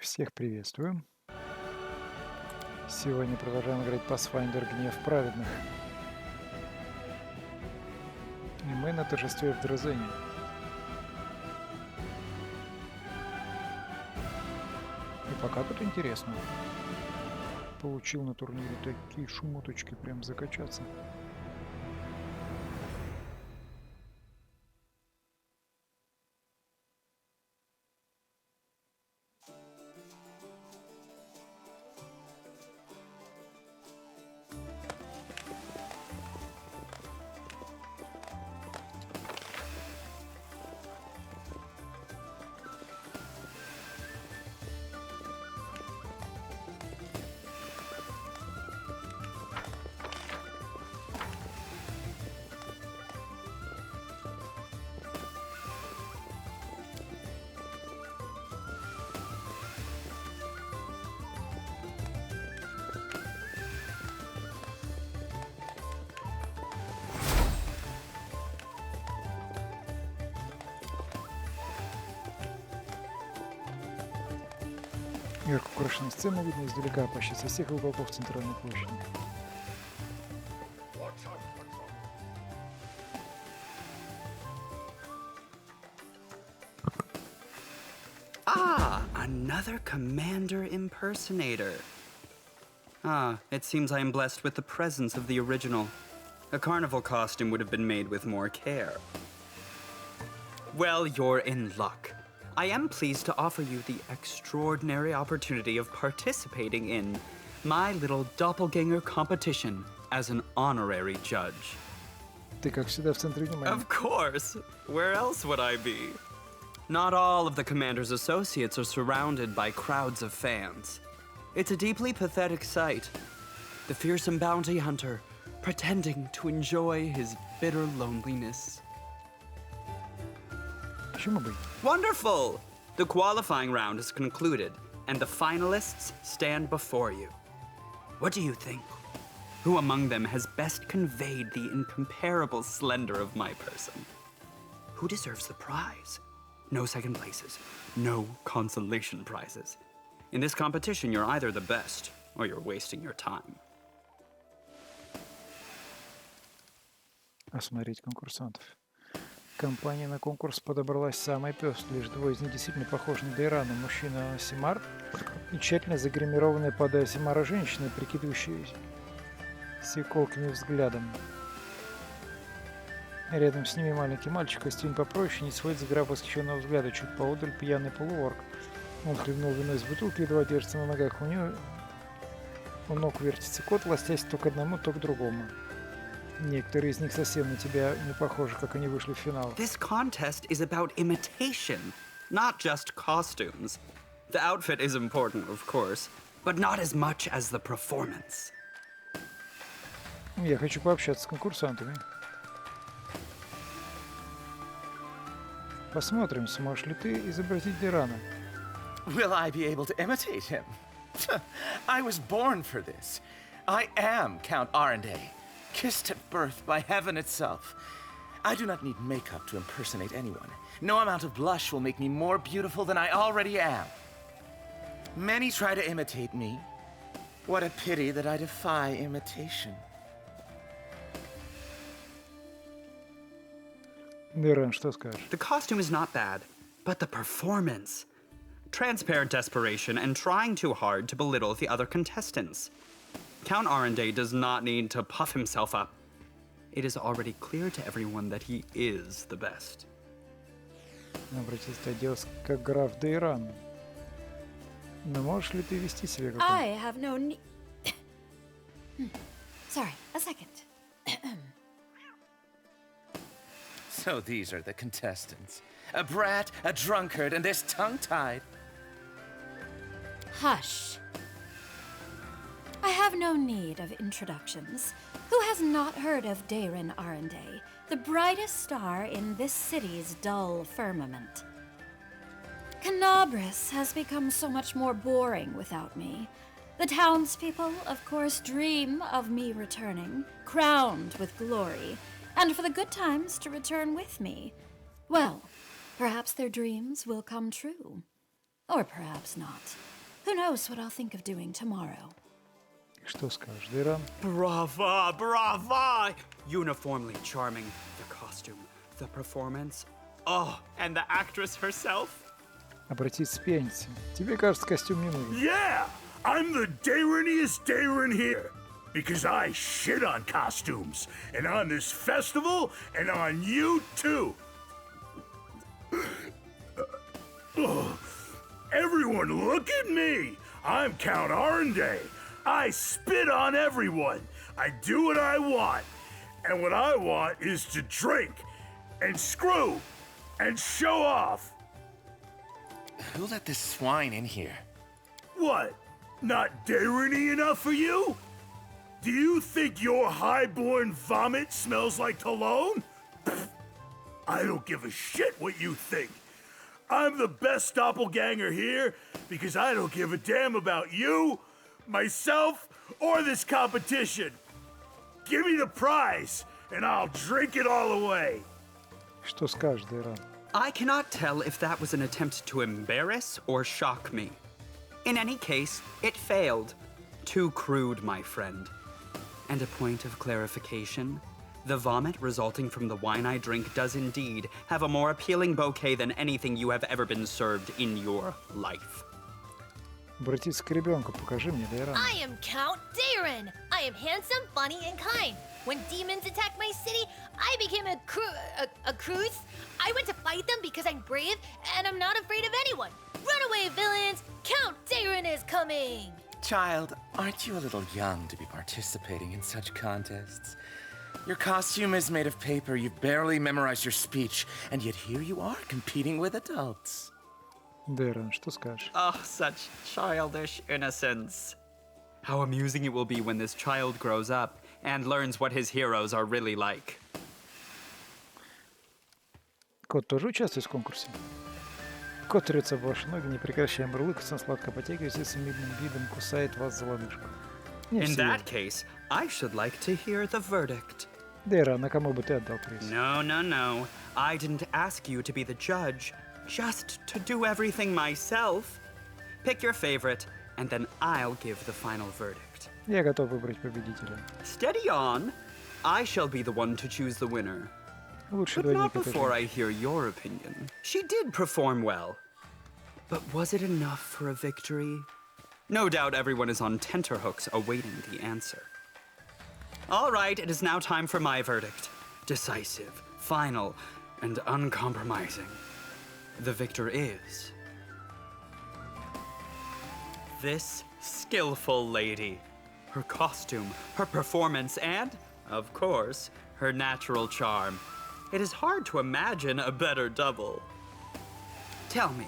Всех приветствую. Сегодня продолжаем играть Pathfinder Гнев Праведных. И мы на торжестве в Дрозене. И пока тут интересно. Получил на турнире такие шмоточки, прям закачаться. Ярко украшенная сцена видно издалека, почти со всех уголков центральной площади. Ah, another commander impersonator. It seems I am blessed with the presence of the original. A carnival costume would have been made with more care. Well, you're in luck. I am pleased to offer you the extraordinary opportunity of participating in my little doppelganger competition as an honorary judge. Ты, как всегда, в центре внимания. Of course. Where else would I be? Not all of the commander's associates are surrounded by crowds of fans. It's a deeply pathetic sight. The fearsome bounty hunter pretending to enjoy his bitter loneliness. Почему бы? Wonderful! The qualifying round is concluded, and the finalists stand before you. What do you think? Who among them has best conveyed the incomparable splendor of my person? Who deserves the prize? No second places, no consolation prizes. In this competition, you're either the best, or you're wasting your time. Осмотреть конкурсантов. Компания на конкурс подобралась самой пестрой. Лишь двое из них действительно похожи на Дейрану. Мужчина Асимар и тщательно загримированная под Асимара женщина, прикидывающаяся колким взглядом. Рядом с ними маленький мальчик, костюм попроще, не сводит с графа восхищенного взгляда. Чуть поодаль пьяный полуорк. Он хлебнул вино из бутылки, едва держится на ногах. У ног вертится кот, ластясь то к одному, то к другому. Некоторые из них совсем на тебя не похожи, как они вышли в финал. This contest is about imitation, not just costumes. The outfit is important, of course, but not as much as the performance. Я хочу пообщаться с конкурсантами. Посмотрим, сможешь ли ты изобразить Дейрана. Will I be able to imitate him? I was born for this. I am Count Arundel, kissed at birth by heaven itself. I do not need makeup to impersonate anyone. No amount of blush will make me more beautiful than I already am. Many try to imitate me. What a pity that I defy imitation. Дейран, что скажешь? The costume is not bad, but the performance. Transparent desperation and trying too hard to belittle the other contestants. Count Arundel does not need to puff himself up. It is already clear to everyone that he is the best. Обратиться делать как граф Дейран. Но можешь ли ты вести себя как он? I have no need. Sorry, a second. So these are the contestants. A brat, a drunkard, and this tongue-tied. Hush. I have no need of introductions. Who has not heard of Deyran Arundel, the brightest star in this city's dull firmament? Canabris has become so much more boring without me. The townspeople, of course, dream of me returning, crowned with glory, and for the good times to return with me. Well, perhaps their dreams will come true. Or perhaps not. Who knows what I'll think of doing tomorrow? Что скажешь, Дейран? Brava, brava! Uniformly charming. The costume, the performance. Oh, and the actress herself. Обратись с пьяницей. Тебе кажется, костюм не нужен. Yeah! I'm the Dairaniest Dairan here. Because I shit on costumes. And on this festival, and on you too. Everyone look at me! I'm Count Arnday. I spit on everyone. I do what I want. And what I want is to drink and screw and show off. Who let this swine in here? What? Not Dairany enough for you? Do you think your highborn vomit smells like cologne? Pfft. I don't give a shit what you think. I'm the best doppelganger here because I don't give a damn about you, myself, or this competition. Give me the prize, and I'll drink it all away. Что скажешь, Дейран? I cannot tell if that was an attempt to embarrass or shock me. In any case, it failed. Too crude, my friend. And a point of clarification, the vomit resulting from the wine I drink does indeed have a more appealing bouquet than anything you have ever been served in your life. Обратись к ребенку, покажи мне, Дейран. I am Count Deiran. I am handsome, funny, and kind. When demons attacked my city, I became a cruise. I went to fight them because I'm brave and I'm not afraid of anyone. Run away, villains! Count Deiran is coming! Child, aren't you a little young to be participating in such contests? Your costume is made of paper, you've barely memorized your speech, and yet here you are competing with adults. Дейран, что скажешь? Oh, such childish innocence. How amusing it will be when this child grows up and learns what his heroes are really like. Кот тоже участвует в конкурсе? Кот трется в ваши ноги, не прекращая мурлыкать, он сладко потягивается и с умильным видом кусает вас за лодыжку. Не In все. that case, I should like to hear the verdict. Дейран, а кому бы ты отдал приз? No, no, no. I didn't ask you to be the judge, just to do everything myself. Pick your favorite, and then I'll give the final verdict. Я готов выбрать победителя. Steady on. I shall be the one to choose the winner. Лучший But двойник not это before же. I hear your opinion. She did perform well. But was it enough for a victory? No doubt everyone is on tenterhooks awaiting the answer. All right, it is now time for my verdict. Decisive, final, and uncompromising. The victor is... this skillful lady. Her costume, her performance, and, of course, her natural charm. It is hard to imagine a better double. Tell me,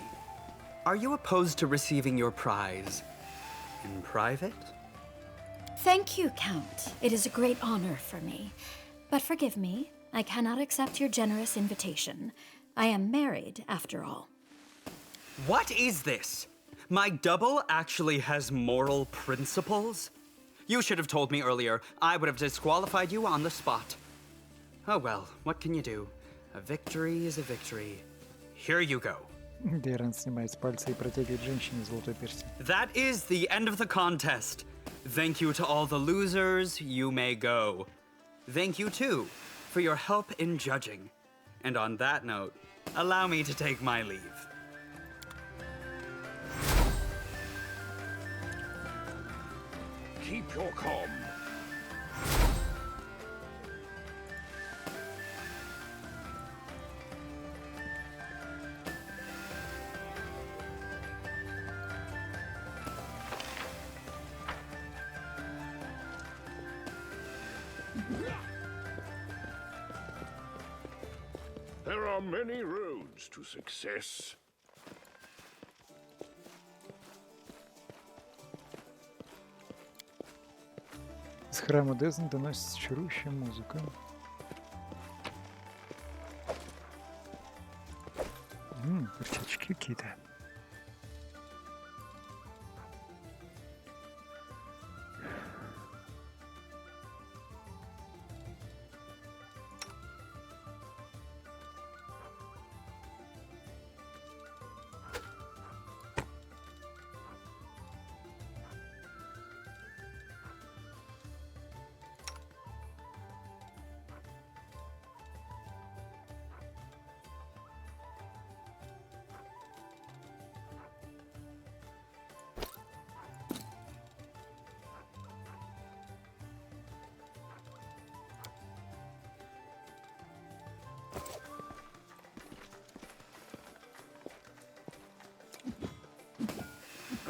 are you opposed to receiving your prize in private? Thank you, Count. It is a great honor for me. But forgive me, I cannot accept your generous invitation. I am married, after all. What is this? My double actually has moral principles? You should have told me earlier. I would have disqualified you on the spot. Oh well, what can you do? A victory is a victory. Here you go. Дейран снимает с пальца и протягивает женщине золотой перстень. That is the end of the contest. Thank you to all the losers. You may go. Thank you too for your help in judging. And on that note, allow me to take my leave. Keep your calm. There are many roads to success. Из храма Дезн доносится чарующая музыка. Перчаточки какие-то.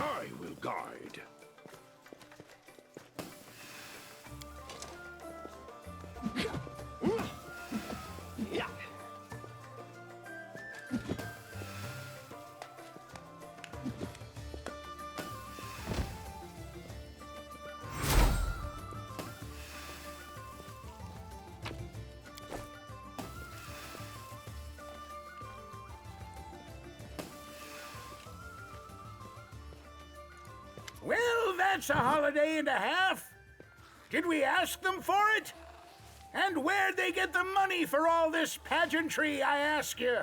I will guide. Well, that's a holiday and a half. Did we ask them for it? And where'd they get the money for all this pageantry, I ask you?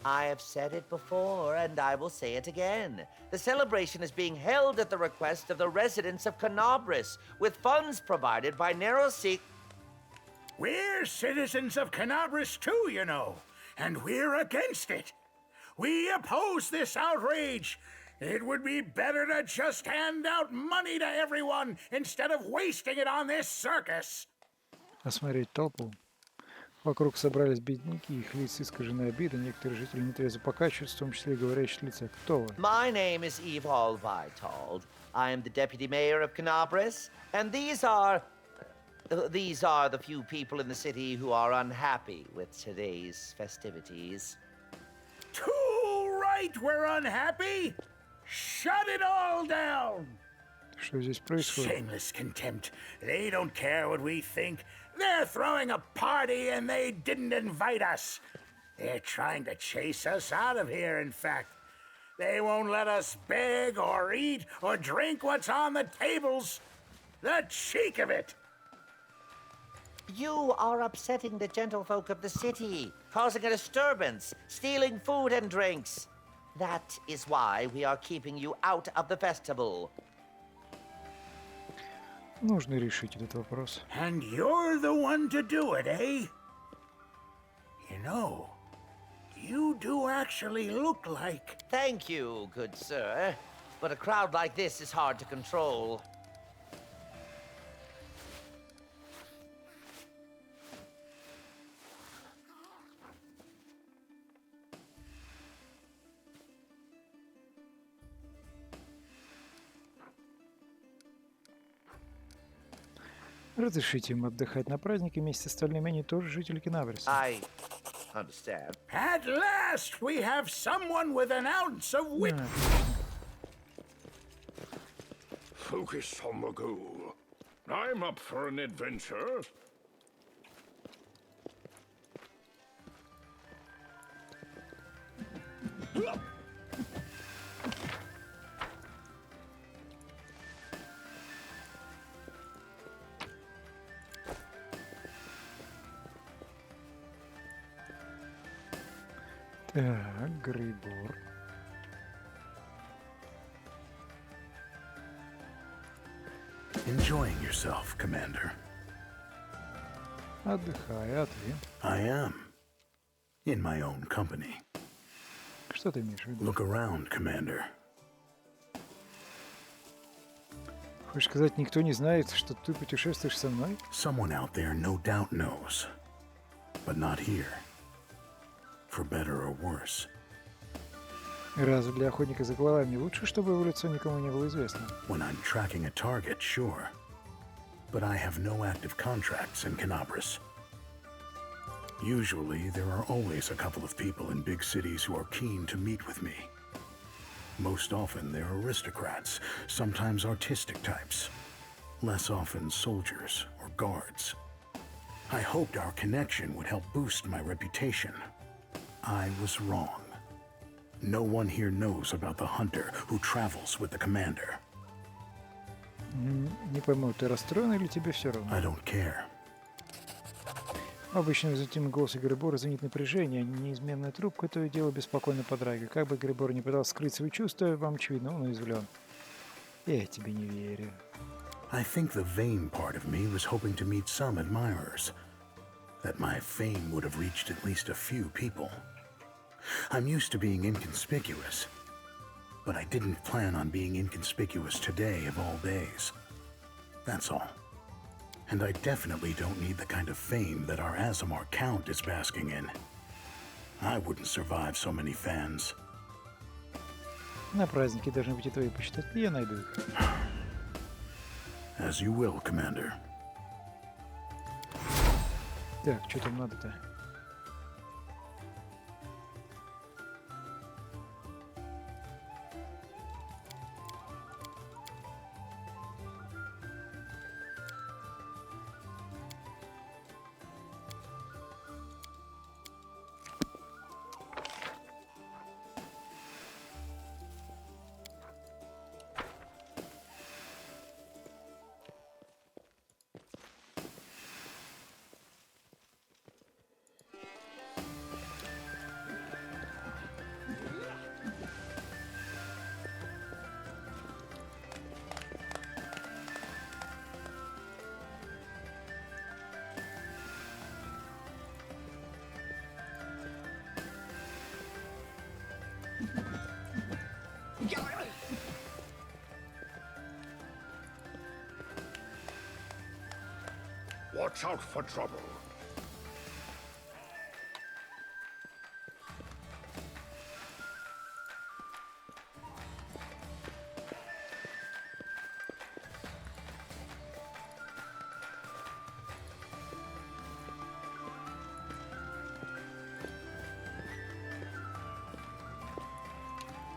I have said it before, and I will say it again. The celebration is being held at the request of the residents of Canabris, with funds provided by Narrowseek. We're citizens of Canabris too, you know, and we're against it. We oppose this outrage. It would be better to just hand out money to everyone instead of wasting it on this circus. Осмотреть толпу. Вокруг собрались бедняки, их лица искажены обиды, некоторые жители нетрезво покачиваются, в том числе и говорящие лица. Кто вы? My name is Evol Vitold. I am the deputy mayor of Canabris, and these are the few people in the city who are unhappy with today's festivities. Too right, we're unhappy. Shut it all down. Что здесь происходит? Shameless contempt. They don't care what we think. They're throwing a party and they didn't invite us. They're trying to chase us out of here, in fact. They won't let us beg or eat or drink what's on the tables. The cheek of it! You are upsetting the gentlefolk of the city, causing a disturbance, stealing food and drinks. That is why we are keeping you out of the festival. Нужно решить этот вопрос. And you're the one to do it, eh? You know, you do actually look like... Thank you, good sir. But a crowd like this is hard to control. Разрешите им отдыхать на празднике вместе с остальными, они тоже жители Кинабриса. I understand. At last, we have someone with an ounce of wit. Focus on the goal. I'm up for an adventure. Так, Грейбор. Enjoying yourself, Commander. Отдыхай, а ты? I am. In my own company. Что ты имеешь в виду? Look around, Commander. Хочешь сказать, никто не знает, что ты путешествуешь со мной? Someone out there no doubt knows. But not here. For better or worse. Разве для охотника за головами лучше, чтобы его лицо никому не было известно? When I'm tracking a target, sure. But I have no active contracts in Canabris. Usually, there are always a couple of people in big cities who are keen to meet with me. Most often, they're aristocrats, sometimes artistic types. Less often, soldiers or guards. I hoped our connection would help boost my reputation. I was wrong. No one here knows about the hunter who travels with the commander. Не пойму, ты расстроен или тебе все равно? I don't care. Обычно вызываемый голос Грейбора звенит напряжение, а неизменная трубка то и дело беспокойно подрагивает. Как бы Грейбор не пытался скрыть свои чувства, вам очевидно, он уязвлен. Я тебе не верю. I think the vain part of me was hoping to meet some admirers. That my fame would have reached at least a few people. I'm used to being inconspicuous. But I didn't plan on being inconspicuous today of all days. That's all. And I definitely don't need the kind of fame that our Azamar Count is basking in. I wouldn't survive so many fans. На празднике должны быть и твои почитатели, я найду их. As you will, Commander. Так, что там надо-то? Watch out for trouble.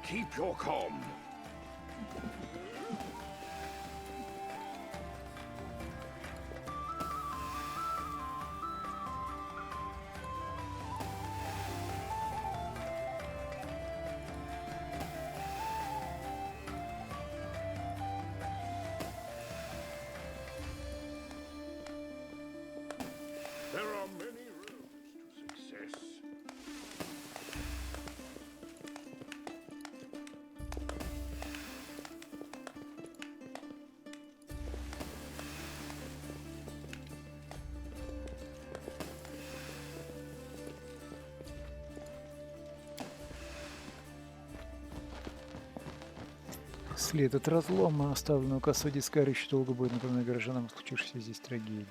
Keep your calm. There are many roads to success. След от разлома, оставленный у косой дискари, еще долго будет напоминать горожанам о случившейся здесь трагедии.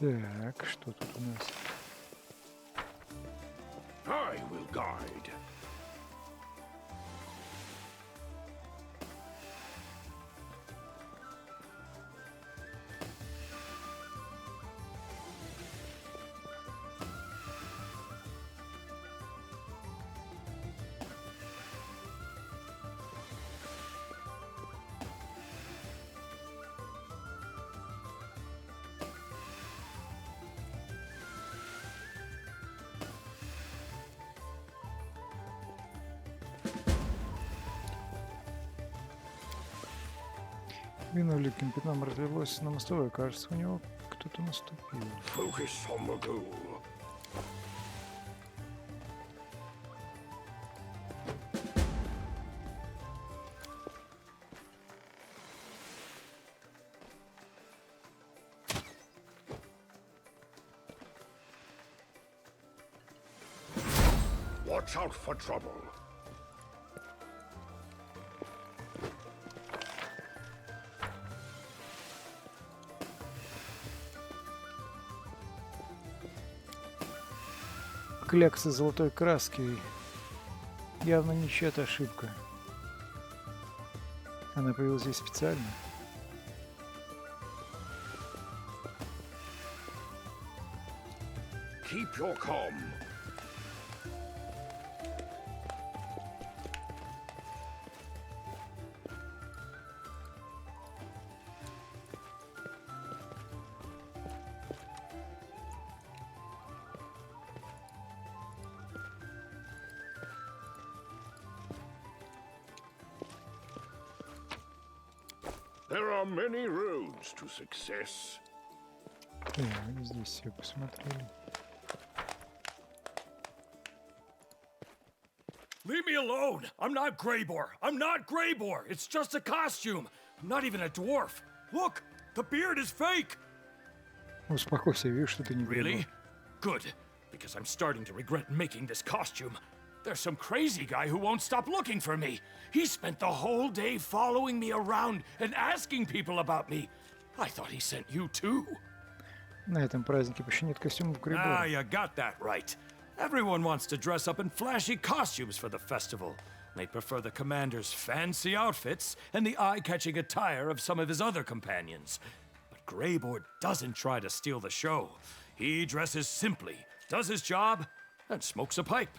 Так, что тут у нас? I will guide. Вино липким пятном разлилось на мостовой, кажется, у него кто-то наступил. Focus on the goal. Watch out for trouble. Клякса золотой краски. Явно не чья-то ошибка. Она появилась здесь специально. Keep your calm. There are many roads to success. Здесь все посмотрели. Leave me alone! I'm not Greyboror! I'm not Greyboror! It's just a costume! I'm not even a dwarf! Look! The beard is fake! Успокойся, вижу, что ты не Really? Грейбор. Good, because I'm starting to regret making this costume. There's some crazy guy who won't stop looking for me. He spent the whole day following me around and asking people about me. I thought he sent you too. На этом празднике почти нет костюмов Ah, Грейбора. you got that right. Everyone wants to dress up in flashy costumes for the festival. They prefer the commander's fancy outfits and the eye-catching attire of some of his other companions. But Greybor doesn't try to steal the show. He dresses simply, does his job, and smokes a pipe.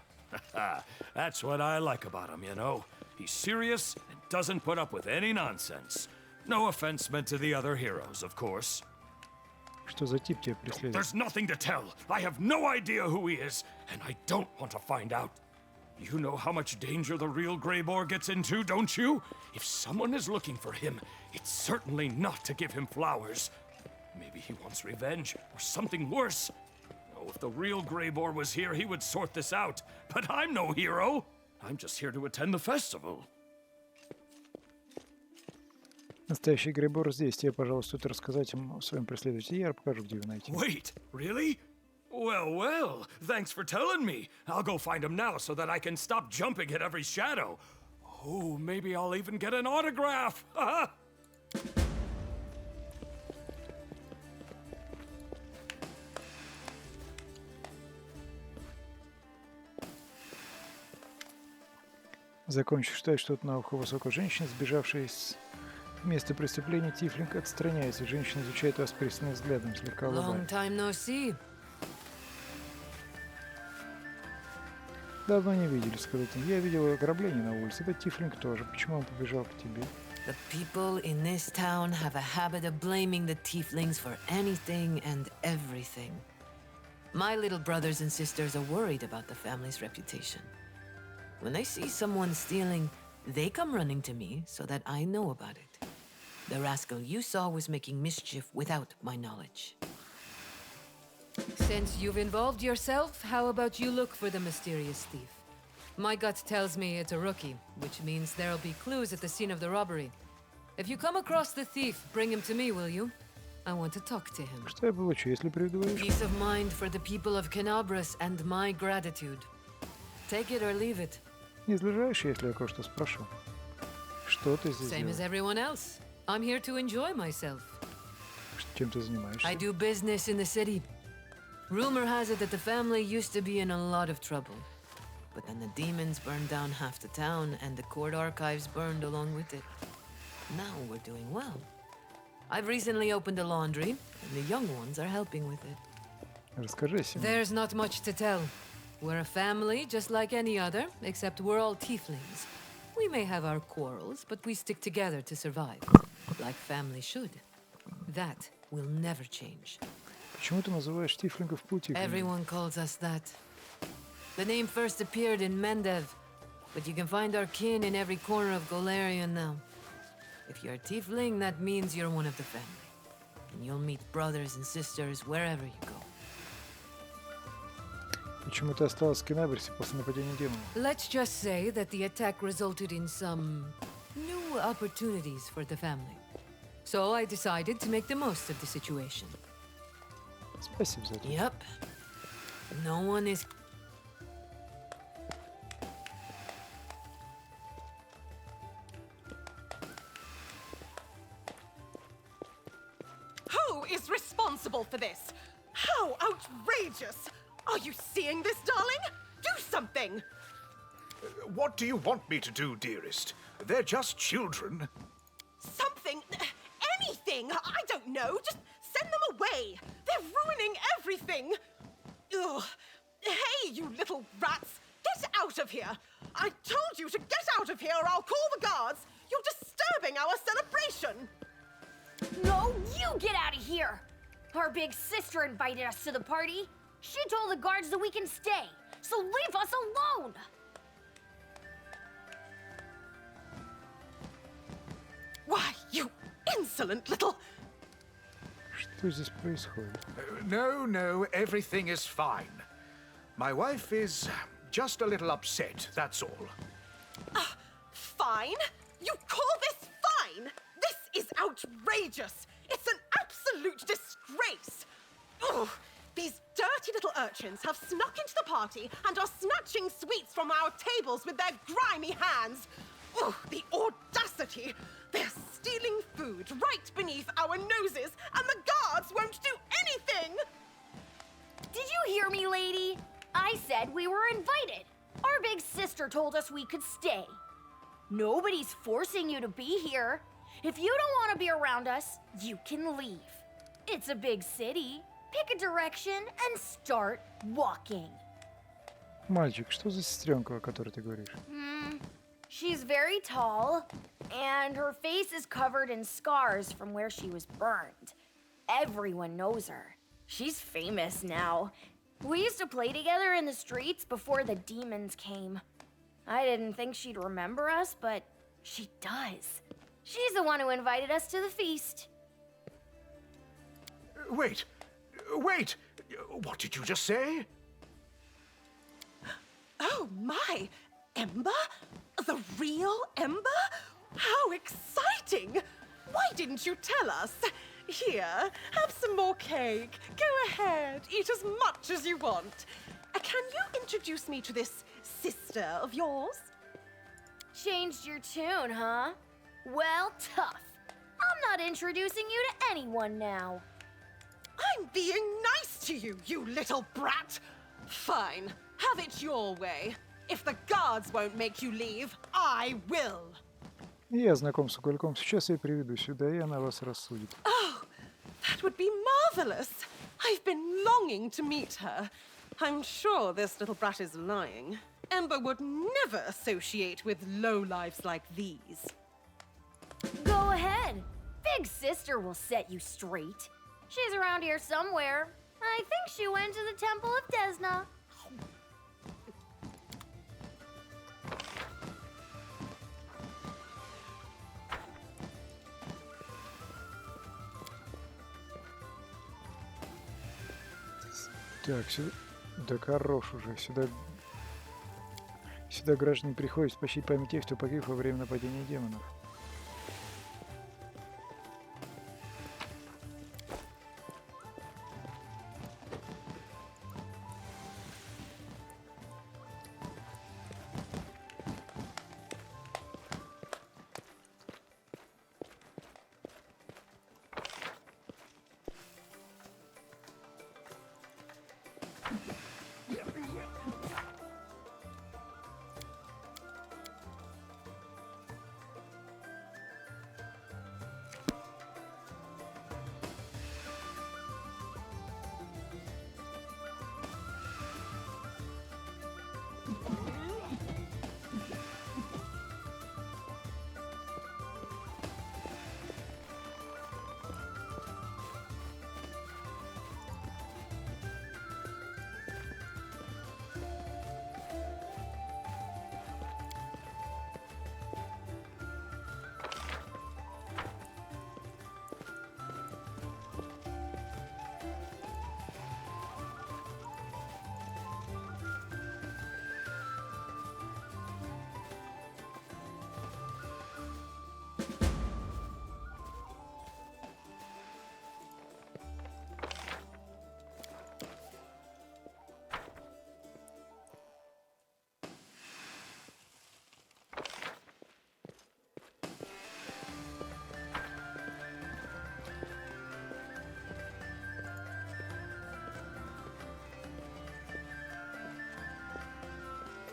That's what I like about him, you know. He's serious and doesn't put up with any nonsense. No offense meant to the other heroes, of course. Что за тип тебя преследует? There's nothing to tell. I have no idea who he is, and I don't want to find out. You know how much danger the real Greybor gets into, don't you? If someone is looking for him, it's certainly not to give him flowers. Maybe he wants revenge, or something worse. Oh, if the real Greybor was here, he would sort this out. But I'm no hero. I'm just here to attend the festival. Настоящий Грейбор здесь. Тебе, пожалуйста, стоит рассказать им о своем преследователе. Я покажу, где его найти. Wait, really? Well, well, thanks for telling me. I'll go find him now so that I can stop jumping at every shadow. Oh, maybe I'll even get an autograph. Закончив читать что-то на ухо высокой женщины, сбежавшей с места преступления, Тифлинг отстраняется. Женщина изучает вас пристальным взглядом, слегка Long улыбается. time no see. Давно не видели, сказать. Я видел ограбление на улице. Это Тифлинг тоже. Почему он побежал к тебе? The people in this town have a habit of blaming the tieflings for anything and everything. My little brothers and sisters are worried about the family's reputation. When they see someone stealing, they come running to me so that I know about it. The rascal you saw was making mischief without my knowledge. Since you've involved yourself, how about you look for the mysterious thief? My gut tells me it's a rookie, which means there'll be clues at the scene of the robbery. If you come across the thief, bring him to me, will you? I want to talk to him. Что я получу, если приведу его? Peace of mind for the people of Canabras and my gratitude. Take it or leave it. Не возражаешь, если я кое-что спрошу? Что ты здесь Same as делаешь? everyone else. I'm here to enjoy myself. Чем ты занимаешься? I do business in the city. Rumor has it that the family used to be in a lot of trouble. But then the demons burned down half the town and the court archives burned along with it. Now we're doing well. I've recently opened a laundry, and the young ones are helping with it. Расскажи о себе. There's not much to tell. We're a family just like any other, except we're all tieflings. We may have our quarrels, but we stick together to survive. Like family should. That will never change. Почему ты называешь Тифлингов Тифлингами? Everyone calls us that. The name first appeared in Mendev, but you can find our kin in every corner of Golarion now. If you're a tiefling, that means you're one of the family. And you'll meet brothers and sisters wherever you go. Почему ты осталась в Кенабрисе после нападения демонов? Let's just say that the attack resulted in some new opportunities for the family. So I decided to make the most of the situation. Спасибо за это. Yep. No one is... Who is responsible for this? How outrageous! Are you seeing this, darling? Do something! What do you want me to do, dearest? They're just children. Something! Anything! I don't know! Just send them away! They're ruining everything! Ugh! Hey, you little rats! Get out of here! I told you to get out of here or I'll call the guards! You're disturbing our celebration! No, you get out of here! Our big sister invited us to the party. She told the guards that we can stay, so leave us alone! Why, you insolent little... Что здесь происходит? No, everything is fine. My wife is just a little upset, that's all. Fine? You call this fine? This is outrageous! It's an absolute disgrace! Ugh! These dirty little urchins have snuck into the party and are snatching sweets from our tables with their grimy hands! Ugh! The audacity! They're stealing food right beneath our noses, and the guards won't do anything! Did you hear me, lady? I said we were invited. Our big sister told us we could stay. Nobody's forcing you to be here. If you don't want to be around us, you can leave. It's a big city. Pick a direction and start walking. Мальчик, что за сестренка, о которой ты говоришь? She's very tall, and her face is covered in scars from where she was burned. Everyone knows her. She's famous now. We used to play together in the streets before the demons came. I didn't think she'd remember us, but she does. She's the one who invited us to the feast. Wait! What did you just say? Oh my! Ember? The real Ember? How exciting! Why didn't you tell us? Here, have some more cake. Go ahead, eat as much as you want. Can you introduce me to this sister of yours? Changed your tune, huh? Well, tough. I'm not introducing you to anyone now. I'm being nice to you, you little brat! Fine, have it your way. If the guards won't make you leave, I will. Я знаком с Угольком. Сейчас я приведу сюда, и она вас рассудит. Oh, that would be marvelous. I've been longing to meet her. I'm sure this little brat is lying. Ember would never associate with lowlifes like these. Go ahead. Big sister will set you straight. She's around here somewhere. I think she went to the Temple of Desna. Так, сюда... Да хорош уже. Сюда граждане приходят почтить память тех, кто погиб во время нападения демонов.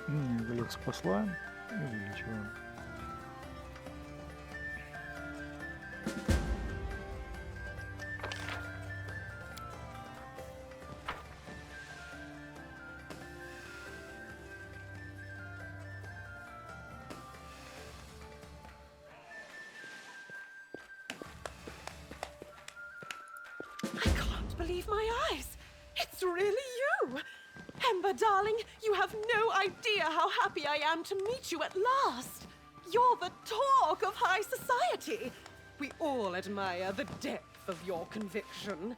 Уголек спасла и вылечила. I can't believe my eyes. It's really you. Ember, darling, you have no idea how happy I am to meet you at last. You're the talk of high society. We all admire the depth enough of your conviction.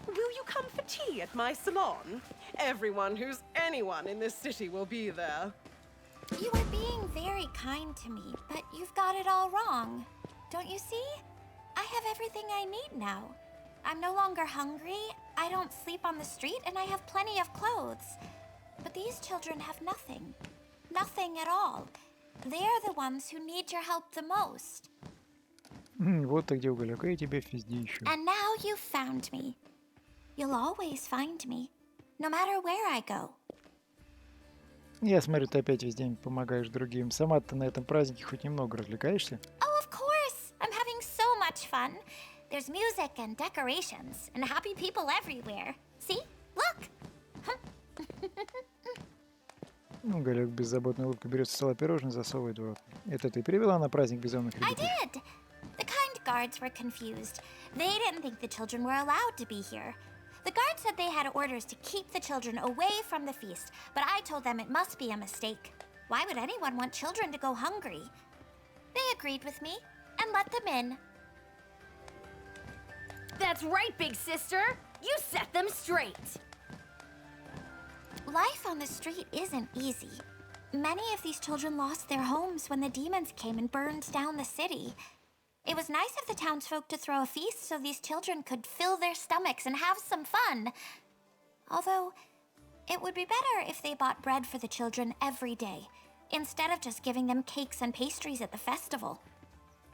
Will you come for tea at my salon? Everyone who's anyone in this city will be there. You are being very kind to me, but you've got it all wrong. Don't you see? I have everything I need now. I'm no longer hungry, I don't sleep on the street, and I have plenty of clothes. But these children have nothing. Nothing at all. They're the ones who need your help the most. Вот ты где, Угольку, я тебя везде ищу. And now you've found me. You'll always find me, no matter where I go. Я смотрю, ты опять весь день помогаешь другим. Сама ты на этом празднике хоть немного развлекаешься? Oh, of course! I'm having so much fun. There's music and decorations and happy people everywhere. See? Look! Угольку беззаботной улыбкой берет со стола пирожное, засовывает в рот. Это ты привела на праздник безумных I ребятишек? did! The kind guards were confused. They didn't think the children were allowed to be here. The guards said they had orders to keep the children away from the feast, but I told them it must be a mistake. Why would anyone want children to go hungry? They agreed with me and let them in. That's right, big sister. You set them straight. Life on the street isn't easy. Many of these children lost their homes when the demons came and burned down the city. It was nice of the townsfolk to throw a feast so these children could fill their stomachs and have some fun. Although, it would be better if they bought bread for the children every day, instead of just giving them cakes and pastries at the festival.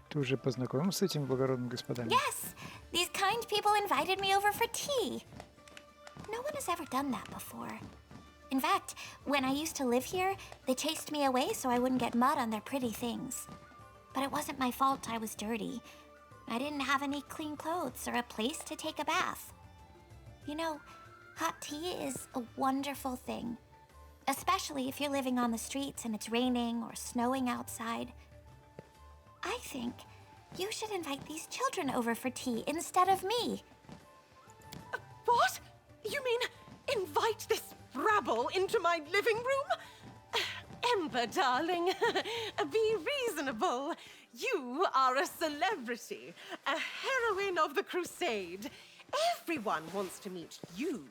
Ты уже познакомился с этими благородными господами? Yes, these kind people invited me over for tea. No one has ever done that before. In fact, when I used to live here, they chased me away so I wouldn't get mud on their pretty things. But it wasn't my fault I was dirty. I didn't have any clean clothes or a place to take a bath. You know, hot tea is a wonderful thing. Especially if you're living on the streets and it's raining or snowing outside. I think you should invite these children over for tea instead of me. What? You mean invite this rabble into my living room? Ember, darling, be reasonable. You are a celebrity, a heroine of the crusade. Everyone wants to meet you.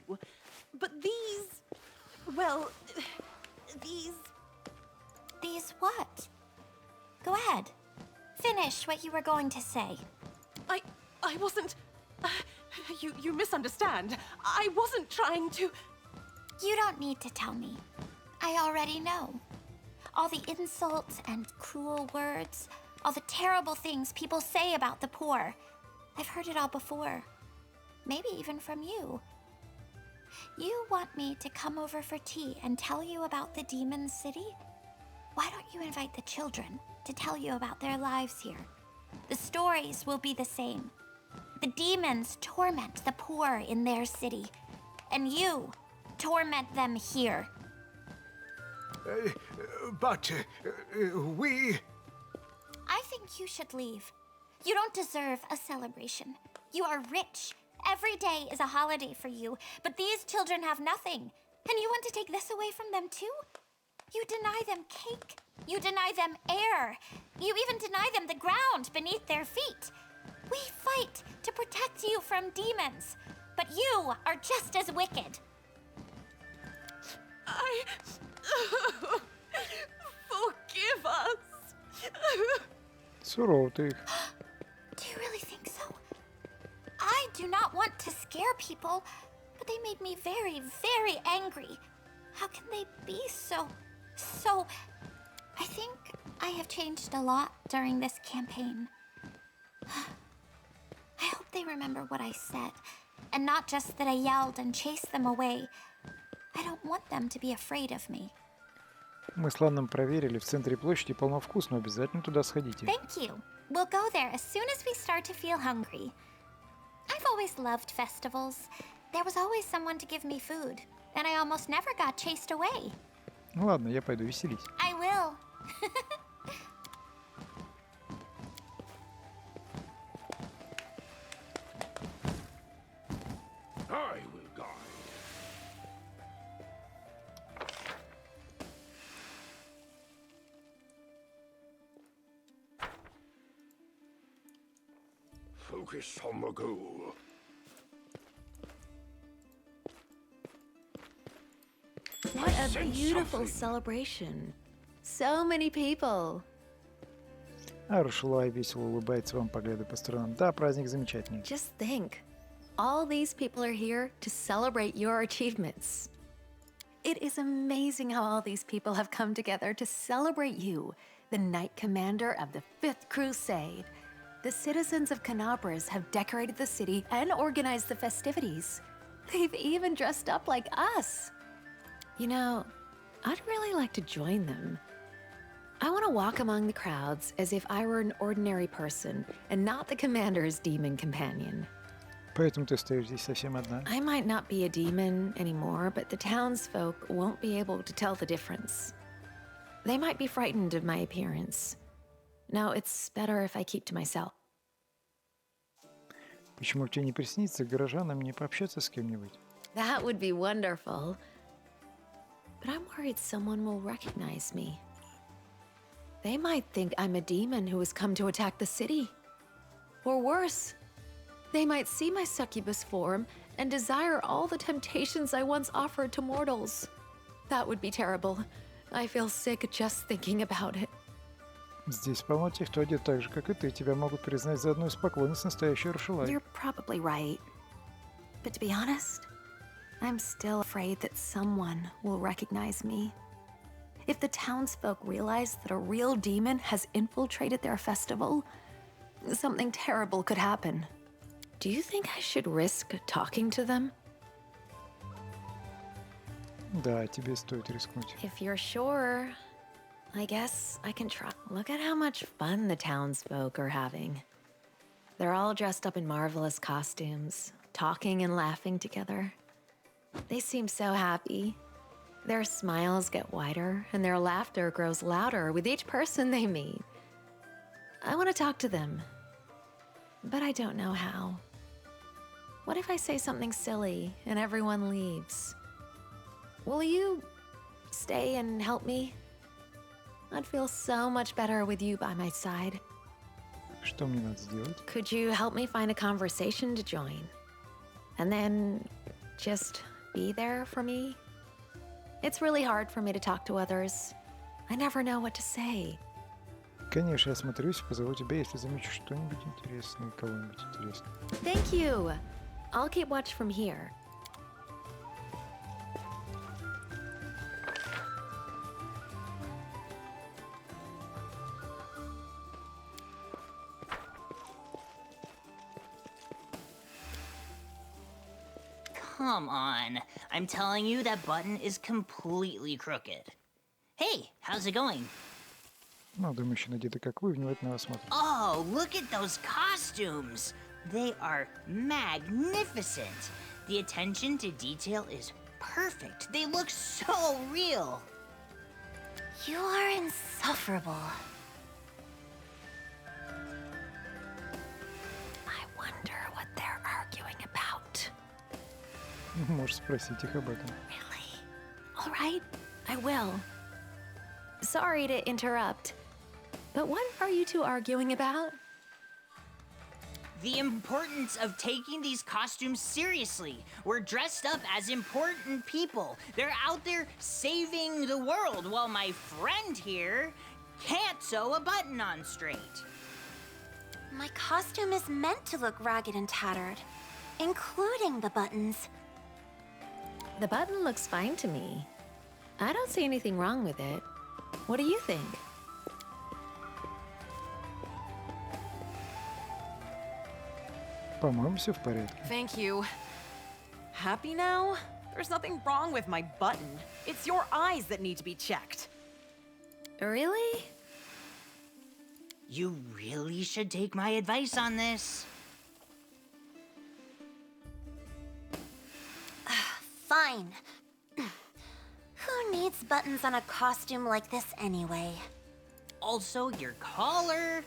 But these... well, these... These what? Go ahead. Finish what you were going to say. I wasn't... you misunderstand. I wasn't trying to... You don't need to tell me. I already know. All the insults and cruel words, all the terrible things people say about the poor. I've heard it all before. Maybe even from you. You want me to come over for tea and tell you about the demon city? Why don't you invite the children to tell you about their lives here? The stories will be the same. The demons torment the poor in their city, and you torment them here. But we... I think you should leave. You don't deserve a celebration. You are rich. Every day is a holiday for you, but these children have nothing. And you want to take this away from them too? You deny them cake. You deny them air. You even deny them the ground beneath their feet. We fight to protect you from demons, but you are just as wicked. Forgive us. Сурово ты их. Do you really think so? I do not want to scare people, but they made me very, very angry. How can they be so... I think I have changed a lot during this campaign. I hope they remember what I said, and not just that I yelled and chased them away. I don't want them to be afraid of me. Мы с Ланом проверили, в центре площади полно вкусного, обязательно туда сходите. Thank you. We'll go there as soon as we start to feel hungry. I've always loved festivals. There was always someone to give me food, and I almost never got chased away. Ну ладно, я пойду, веселись. I will. I will guide. Focus on the goal. a sense beautiful something. celebration. So many people. Арушалай весело улыбается вам, поглядывая по сторонам. Да, праздник замечательный. Just think. All these people are here to celebrate your achievements. It is amazing how all these people have come together to celebrate you, the Knight Commander of the 5th Crusade. The citizens of Canabras have decorated the city and organized the festivities. They've even dressed up like us. You know, I'd really like to join them. I want to walk among the crowds as if I were an ordinary person and not the commander's demon companion. Поэтому ты стоишь здесь совсем одна. I might not be a demon anymore, but the townsfolk won't be able to tell the difference. They might be frightened of my appearance. No, it's better if I keep to myself. Почему тебе не приснится горожанам не пообщаться с кем-нибудь? That would be wonderful. But I'm worried someone will recognize me. They might think I'm a demon who has come to attack the city. Or worse, they might see my succubus form and desire all the temptations I once offered to mortals. That would be terrible. I feel sick just thinking about it. Здесь полно тех, кто одет так же, как и ты. Тебя могут признать за одну из поклонниц настоящей Арушалай. You're probably right. But to be honest, I'm still afraid that someone will recognize me. If the townsfolk realize that a real demon has infiltrated their festival, something terrible could happen. Do you think I should risk talking to them? Да, тебе стоит рискнуть. If you're sure, I guess I can try. Look at how much fun the townsfolk are having. They're all dressed up in marvelous costumes, talking and laughing together. They seem so happy. Their smiles get wider, and their laughter grows louder with each person they meet. I want to talk to them, but I don't know how. What if I say something silly and everyone leaves? Will you stay and help me? I'd feel so much better with you by my side. Что мне надо сделать? Could you help me find a conversation to join? And then just be there for me? It's really hard for me to talk to others. I never know what to say. Конечно, я осмотрюсь и позову тебя, если замечу что-нибудь интересное, кого-нибудь интересного. Thank you. I'll keep watch from here. Come on. I'm telling you that button is completely crooked. Hey, how's it going? Молодой мужчина, одетый как вы, внимательно вас смотрит. Oh, look at those costumes. They are magnificent. The attention to detail is perfect. They look so real. You are insufferable. I wonder what they're arguing about. Можешь спросить их об этом. Really? All right, I will. Sorry to interrupt, but what are you two arguing about? The importance of taking these costumes seriously. We're dressed up as important people. They're out there saving the world while my friend here can't sew a button on straight. My costume is meant to look ragged and tattered, including the buttons. The button looks fine to me. I don't see anything wrong with it. What do you think? По-моему, все в порядке. Thank you. Happy now? There's nothing wrong with my button. It's your eyes that need to be checked. Really? You really should take my advice on this. Fine. Who needs buttons on a costume like this anyway? Also, your collar.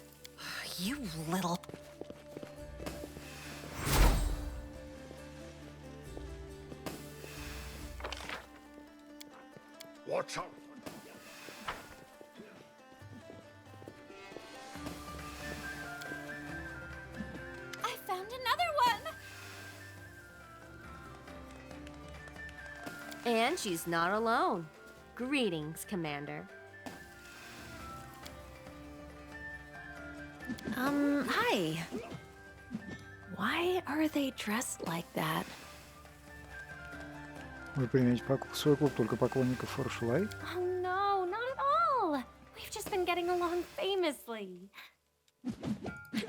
You little... Watch out. I found another one! And she's not alone. Greetings, Commander. Hi. Why are they dressed like that? Вы примете в свой клуб только поклонников Арушалай? Oh no, not at all. We've just been getting along famously.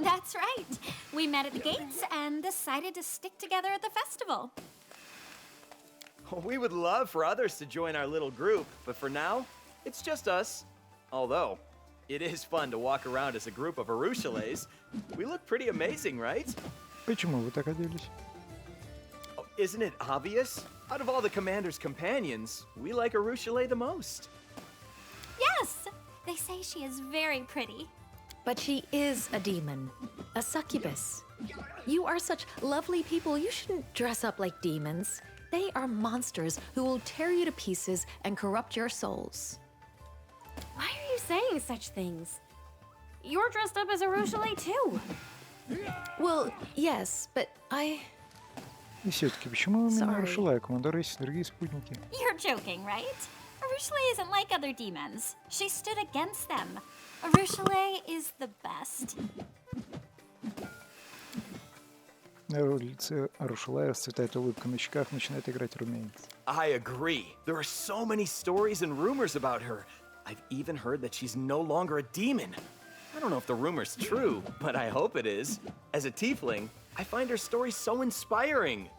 That's right. We met at the gates and decided to stick together at the festival. We would love for others to join our little group, but for now, it's just us. Although, it is fun to walk around as a group of Arushalays. We look pretty amazing, right? Почему вы так оделись? Oh, isn't it obvious? Out of all the commander's companions, we like Arushalay the most. Yes! They say she is very pretty. But she is a demon, a succubus. You are such lovely people, you shouldn't dress up like demons. They are monsters who will tear you to pieces and corrupt your souls. Why are you saying such things? You're dressed up as Arushalay too. Well, yes, but I... И все-таки, почему именно Sorry. Арушалай? Командор есть другие спутники. You're joking, right? Arushalay isn't like other demons. She stood against them. Arushalay is the best. На лице Арушалая расцветает улыбка, на щеках начинает играть румянец. I agree. There are so many stories and rumors about her. I've even heard that she's no longer a demon. I don't know if the rumor's true, but I hope it is. As a tiefling, I find her story so inspiring.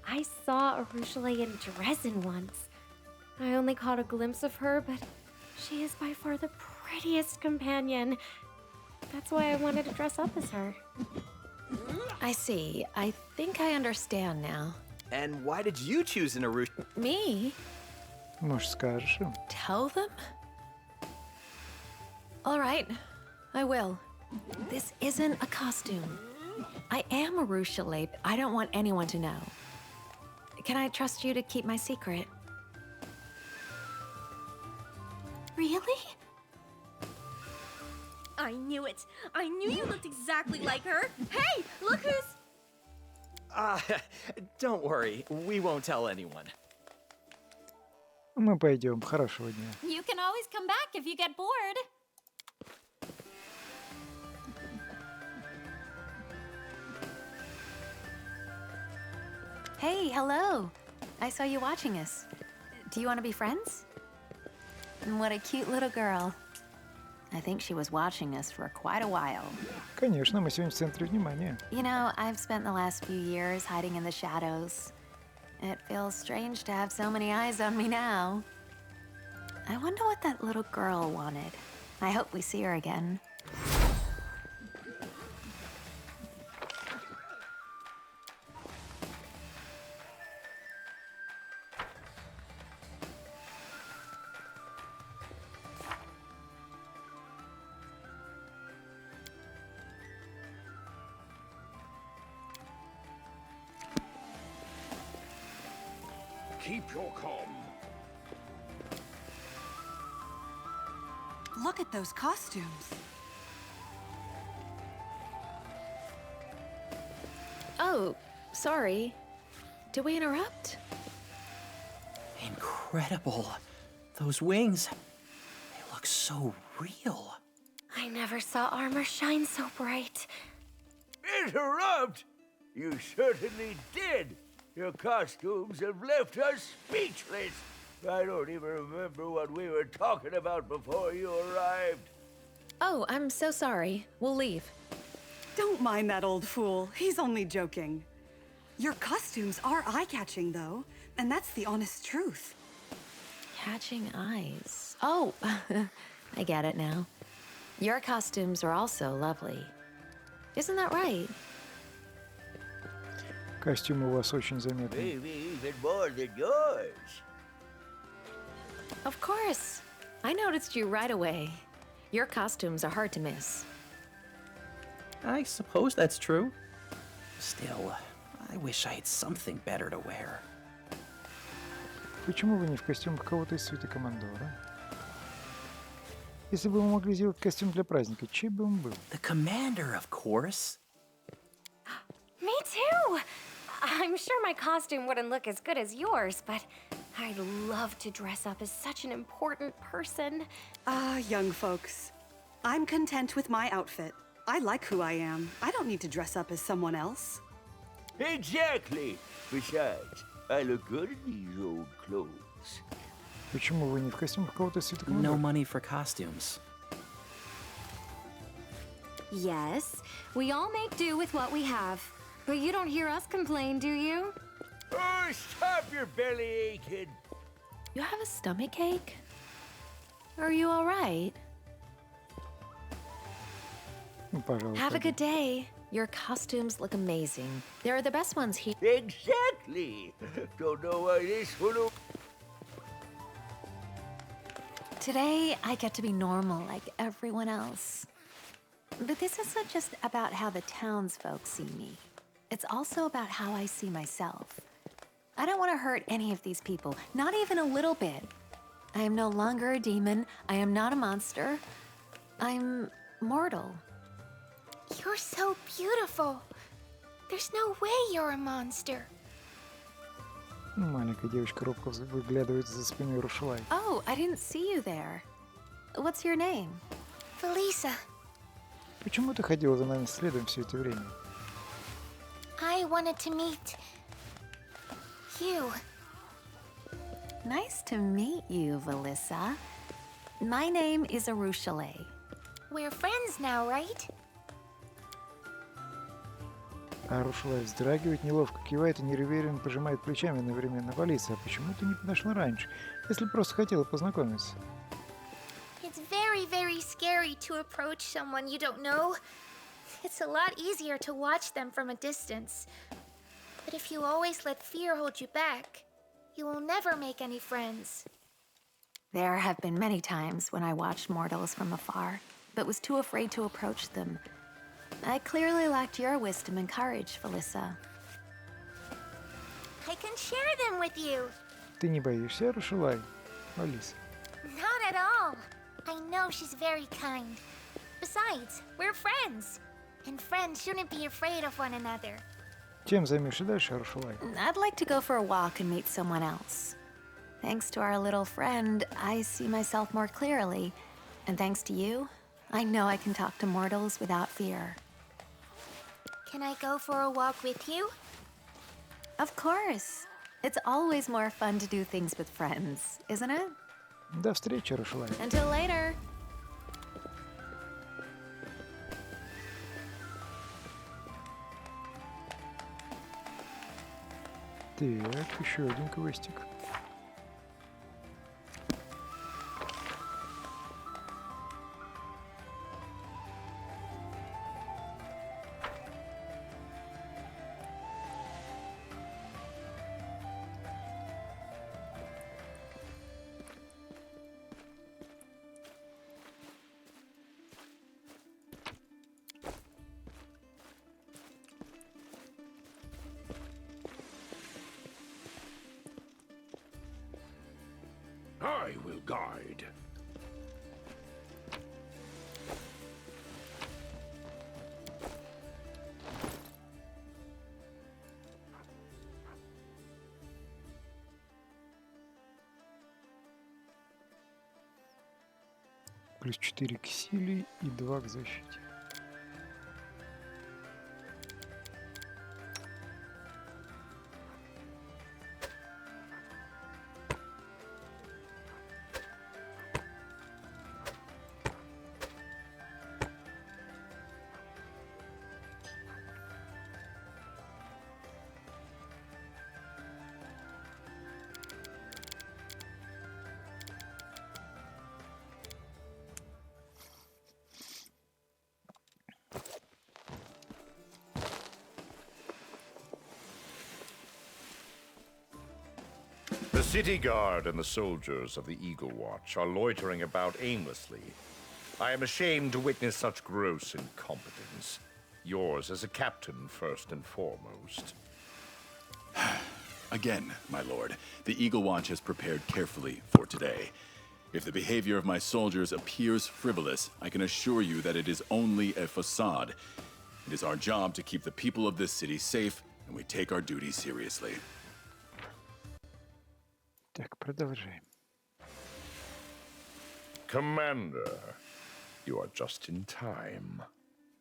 I saw Arushalay in Dresden once. I only caught a glimpse of her, but she is by far the prettiest companion. That's why I wanted to dress up as her. I see. I think I understand now. And why did you choose an Arush? Me? Может, скажешь им? Tell them? All right, I will. This isn't a costume. I am a Arushalay, but I don't want anyone to know. Can I trust you to keep my secret? Really? I knew it. I knew you looked exactly like her. Hey, look who's... Don't worry, we won't tell anyone. Мы пойдем. Хорошего дня. You can always come back if you get bored. Hey, hello. I saw you watching us. Do you want to be friends? What a cute little girl. I think she was watching us for quite a while. Конечно, мы сегодня в центре внимания. You know, I've spent the last few years hiding in the shadows. It feels strange to have so many eyes on me now. I wonder what that little girl wanted. I hope we see her again. Keep your calm. Look at those costumes. Oh, sorry. Did we interrupt? Incredible. Those wings, they look so real. I never saw armor shine so bright. Interrupt? You certainly did. Your costumes have left us speechless. I don't even remember what we were talking about before you arrived. Oh, I'm so sorry. We'll leave. Don't mind that old fool. He's only joking. Your costumes are eye-catching, though, and that's the honest truth. Catching eyes. Oh, I get it now. Your costumes are also lovely. Isn't that right? Костюмы у вас очень заметны. Maybe even more than yours. Of course. I noticed you right away. Your costumes are hard to miss. I suppose that's true. Still, I wish I had something better to wear. Почему вы не в костюмах кого-то из свиты командора? Если бы вы могли сделать костюм для праздника, чей бы он был? The commander, of course. Me too! I'm sure my costume wouldn't look as good as yours, but I'd love to dress up as such an important person. Ah, young folks. I'm content with my outfit. I like who I am. I don't need to dress up as someone else. Exactly. Besides, I look good in these old clothes. Почему вы не в костюмах кого-то из свиток No money for costumes. Yes, we all make do with what we have. But you don't hear us complain, do you? Oh, stop your belly aching. You have a stomach ache? Are you all right? Пожалуйста. Have a good day. Your costumes look amazing. They're the best ones here. Exactly. Don't know why this one. Today, I get to be normal like everyone else. But this isn't just about how the townsfolk see me. It's also about how I see myself. I don't want to hurt any of these people, not even a little bit. I am no longer a demon. I am not a monster. I'm mortal. You're so beautiful. There's no way you're a monster. Маленькая девочка робко выглядывает за спиной Арушалай. Oh, I didn't see you there. What's your name? Felisa, Почему ты ходила за нами следом все это время? I wanted to meet you. Nice to meet you, Felisa. My name is Arushalai. We're friends now, right? Арушалай вздрагивает, неловко кивает и неуверенно пожимает плечами одновременно. Валиса, а почему ты не подошла раньше, если просто хотела познакомиться? It's very, very scary to approach someone you don't know. It's a lot easier to watch them from a distance. But if you always let fear hold you back, you will never make any friends. There have been many times when I watched mortals from afar, but was too afraid to approach them. I clearly lacked your wisdom and courage, Felisa. I can share them with you. Ты не боишься, Арушалай? Валиса. Not at all. I know she's very kind. Besides, we're friends. And friends shouldn't be afraid of one another. Чем займешься дальше, Арушалай? I'd like to go for a walk and meet someone else. Thanks to our little friend, I see myself more clearly. And thanks to you, I know I can talk to mortals without fear. Can I go for a walk with you? Of course. It's always more fun to do things with friends, isn't it? До встречи, Арушалай. Until later. Так, еще один квестик. I will guide. Плюс 4 к силе и 2 к защите. The city guard and the soldiers of the Eagle Watch are loitering about aimlessly. I am ashamed to witness such gross incompetence. Yours as a captain, first and foremost. Again, my lord, the Eagle Watch has prepared carefully for today. If the behavior of my soldiers appears frivolous, I can assure you that it is only a facade. It is our job to keep the people of this city safe, and we take our duty seriously. Так, продолжаем. Commander, you are just in time.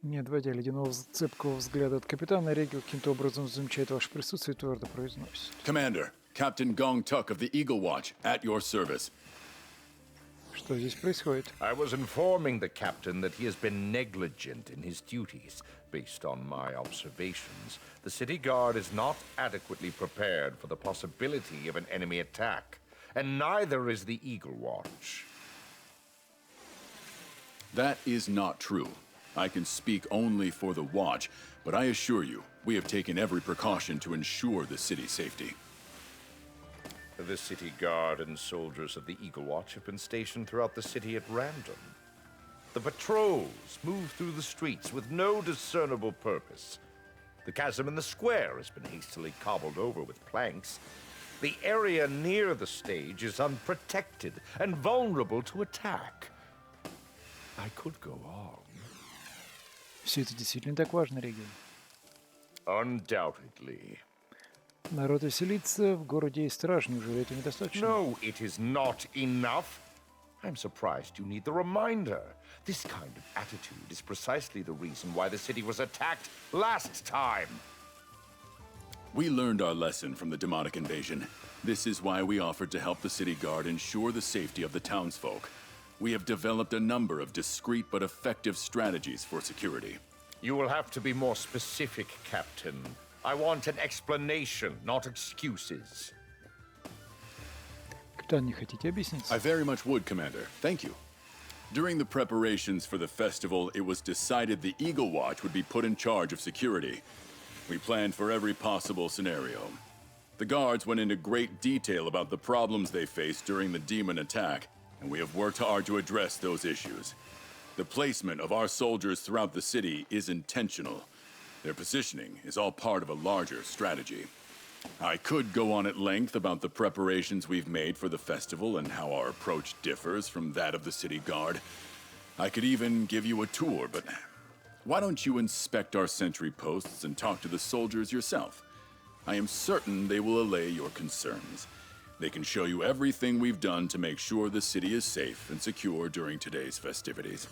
Не отводя ледяного цепкого взгляда от капитана, Регил каким-то образом замечает ваше присутствие и твердо произносит. Commander, Captain Gong Tuk of the Eagle Watch, at your service. Что здесь происходит? I was informing the captain that he has been negligent in his duties. Based on my observations, the city guard is not adequately prepared for the possibility of an enemy attack, and neither is the Eagle Watch. That is not true. I can speak only for the Watch, but I assure you, we have taken every precaution to ensure the city's safety. The city guard and soldiers of the Eagle Watch have been stationed throughout the city at random. The patrols move through the streets with no discernible purpose. The chasm in the square has been hastily cobbled over with planks. The area near the stage is unprotected and vulnerable to attack. I could go on. Все это действительно так важно, Регил. Undoubtedly. Народ веселится, в городе есть страж, неужели это недостаточно? No, it is not enough. I'm surprised you need the reminder. This kind of attitude is precisely the reason why the city was attacked last time. We learned our lesson from the demonic invasion. This is why we offered to help the city guard ensure the safety of the townsfolk. We have developed a number of discreet but effective strategies for security. You will have to be more specific, Captain. I want an explanation, not excuses. Капитан, не хотите объяснить? I very much would, Commander. Thank you. During the preparations for the festival, it was decided the Eagle Watch would be put in charge of security. We planned for every possible scenario. The guards went into great detail about the problems they faced during the demon attack, and we have worked hard to address those issues. The placement of our soldiers throughout the city is intentional. Their positioning is all part of a larger strategy. I could go on at length about the preparations we've made for the festival and how our approach differs from that of the city guard. I could even give you a tour, but why don't you inspect our sentry posts and talk to the soldiers yourself? I am certain they will allay your concerns. They can show you everything we've done to make sure the city is safe and secure during today's festivities.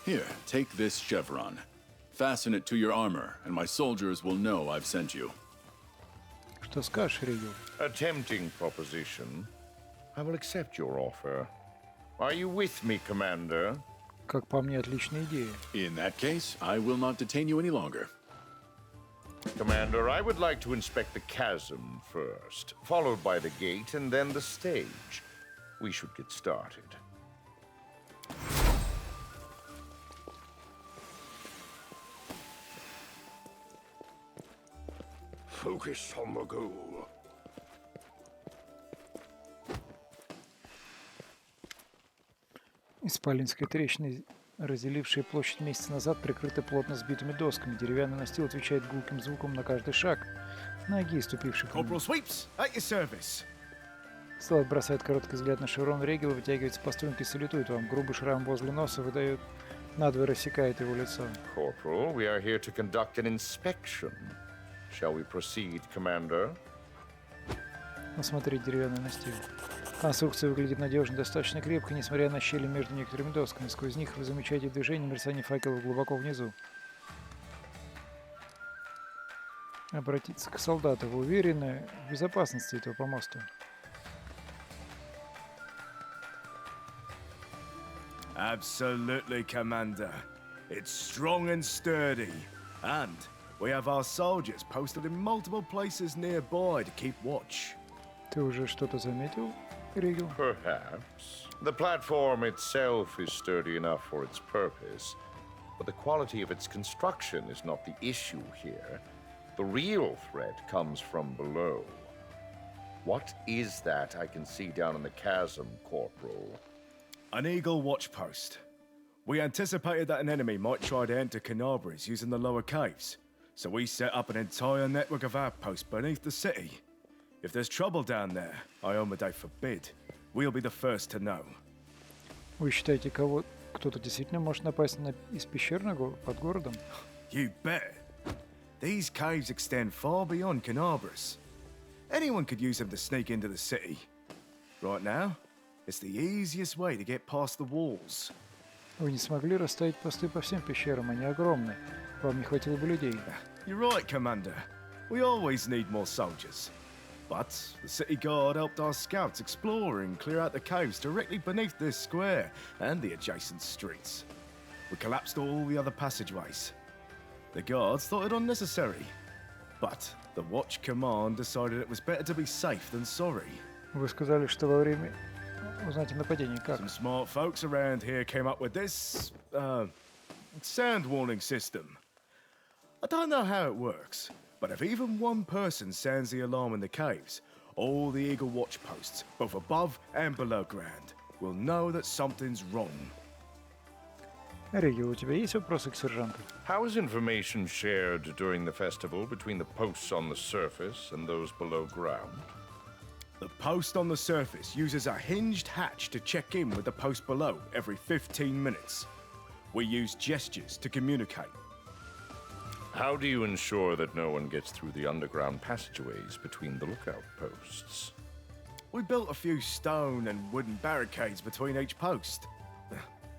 Here, take this chevron. Fasten it to your armor, and my soldiers will know I've sent you. Что скажешь, Регил? A tempting proposition. I will accept your offer. Are you with me, Commander? Как по мне, отличная идея. In that case, I will not detain you any longer. Commander, I would like to inspect the chasm first, followed by the gate and then the stage. We should get started. Focus on the goal. Исполинская трещина, разделившая площадь месяц назад, прикрыта плотно сбитыми досками. Деревянный настил отвечает гулким звуком на каждый шаг. Ноги, ступивших по нему. Слот бросает короткий взгляд на шеврон Регила, вытягивается по струнке и салютует вам. Грубый шрам возле носа выдает, надвое рассекает его лицо. Corporal, we are here to conduct an inspection. Shall we proceed, Commander? Осмотреть деревянный настил. Конструкция выглядит надежно, достаточно крепко, несмотря на щели между некоторыми досками. Сквозь них вы замечаете движение мерцания факелов глубоко внизу. Обратиться к солдату. Вы уверены в безопасности этого помоста? Absolutely, Commander. It's strong and sturdy. And we have our soldiers posted in multiple places nearby to keep watch. Ты уже что-то заметил, Регил? Perhaps. The platform itself is sturdy enough for its purpose, but the quality of its construction is not the issue here. The real threat comes from below. What is that I can see down in the chasm, Corporal? An Eagle watch post. We anticipated that an enemy might try to enter Canabris using the lower caves, so we set up an entire network of outposts beneath the city. If there's trouble down there, Iomedae forbid, we'll be the first to know. Вы считаете, кто-то действительно может напасть из пещер под городом? You bet. These caves extend far beyond Canabris. Anyone could use them to sneak into the city, Right now, it's the easiest way to get past the walls. Вы не смогли расставить посты по всем пещерам, они огромны. Вам не хватило бы людей. You're right, Commander. We always need more soldiers. But the city guard helped our scouts explore and clear out the caves directly beneath this square and the adjacent streets. We collapsed all the other passageways. The guards thought it unnecessary. But the Watch Command decided it was better to be safe than sorry. Вы сказали, что во время... Узнать о нападении как? Some smart folks around here came up with this, sound warning system. I don't know how it works, but if even one person sounds the alarm in the caves, all the Eagle Watch posts, both above and below ground, will know that something's wrong. Региллу, у тебя есть вопросы к сержанту? How is information shared during the festival between the posts on the surface and those below ground? The post on the surface uses a hinged hatch to check in with the post below every 15 minutes. We use gestures to communicate. How do you ensure that no one gets through the underground passageways between the lookout posts? We built a few stone and wooden barricades between each post.